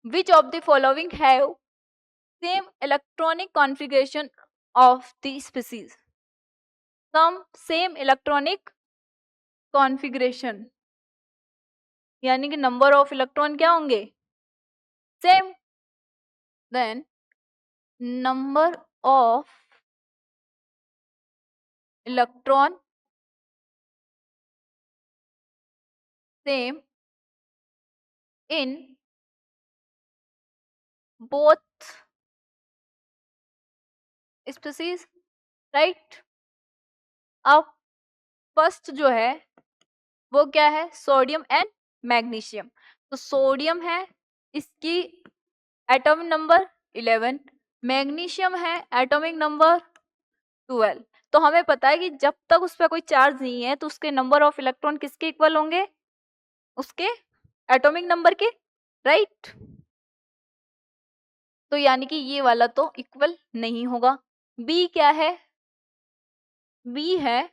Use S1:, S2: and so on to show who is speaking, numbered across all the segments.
S1: Which of the following have same electronic configuration of the species. Some same electronic configuration यानी कि number of electron क्या होंगे, same. Then number of electron same in both species, right. अब first जो है वो क्या है, सोडियम एंड मैग्नीशियम। तो सोडियम है, इसकी एटॉमिक नंबर 11, मैग्नीशियम है एटॉमिक नंबर 12। तो हमें पता है कि जब तक उस पर कोई चार्ज नहीं है तो उसके नंबर ऑफ इलेक्ट्रॉन किसके इक्वल होंगे, उसके एटॉमिक नंबर के, राइट। तो यानी कि ये वाला तो इक्वल नहीं होगा। बी क्या है, बी है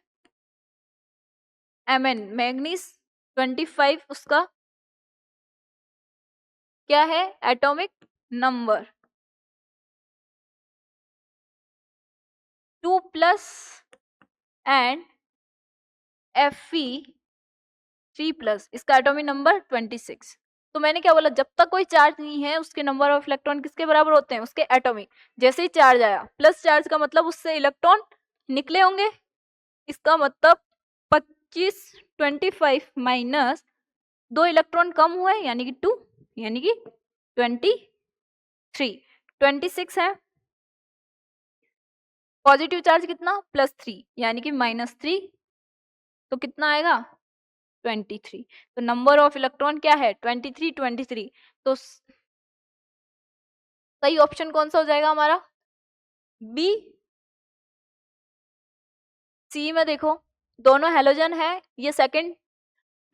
S1: Mn, मैग्नीज 25, उसका क्या है एटॉमिक नंबर 2+ एंड Fe3+, इसका एटॉमिक नंबर 26। तो मैंने क्या बोला, जब तक कोई चार्ज नहीं है उसके नंबर ऑफ इलेक्ट्रॉन किसके बराबर होते हैं, उसके एटॉमिक। जैसे ही चार्ज आया, प्लस चार्ज का मतलब उससे इलेक्ट्रॉन निकले होंगे, इसका मतलब 25, 25 माइनस 2 इलेक्ट्रॉन कम हुए यानी कि 2, यानी कि 23। 26 है, पॉजिटिव चार्ज कितना +3 यानी कि -3, तो कितना आएगा 23। तो नंबर ऑफ इलेक्ट्रॉन क्या है 23, 23। तो सही ऑप्शन कौन सा हो जाएगा हमारा, बी। सी में देखो दोनों हेलोजन है, ये सेकंड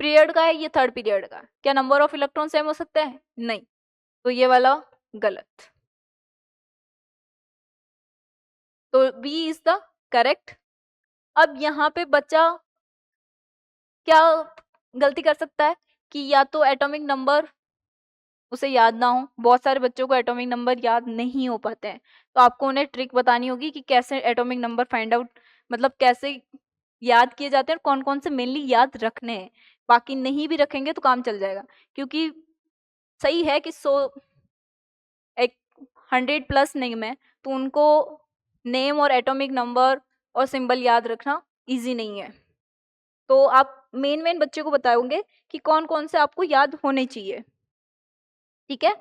S1: पीरियड का है, ये थर्ड पीरियड का। क्या नंबर ऑफ इलेक्ट्रॉन सेम हो सकते हैं, नहीं। तो ये वाला गलत। तो बी इज द करेक्ट। अब यहाँ पे बच्चा क्या गलती कर सकता है कि या तो एटॉमिक नंबर उसे याद ना हो, बहुत सारे बच्चों को एटॉमिक नंबर याद नहीं हो पाते हैं। तो आपको उन्हें ट्रिक बतानी होगी कि कैसे एटॉमिक नंबर फाइंड आउट, मतलब कैसे याद किए जाते हैं, कौन कौन से मेनली याद रखने हैं। बाकी नहीं भी रखेंगे तो काम चल जाएगा, क्योंकि सही है कि 100+ नेम है, तो उनको नेम और एटॉमिक नंबर और सिंबल याद रखना इजी नहीं है। तो आप मेन बच्चे को बताओगे कि कौन कौन से आपको याद होने चाहिए, ठीक है।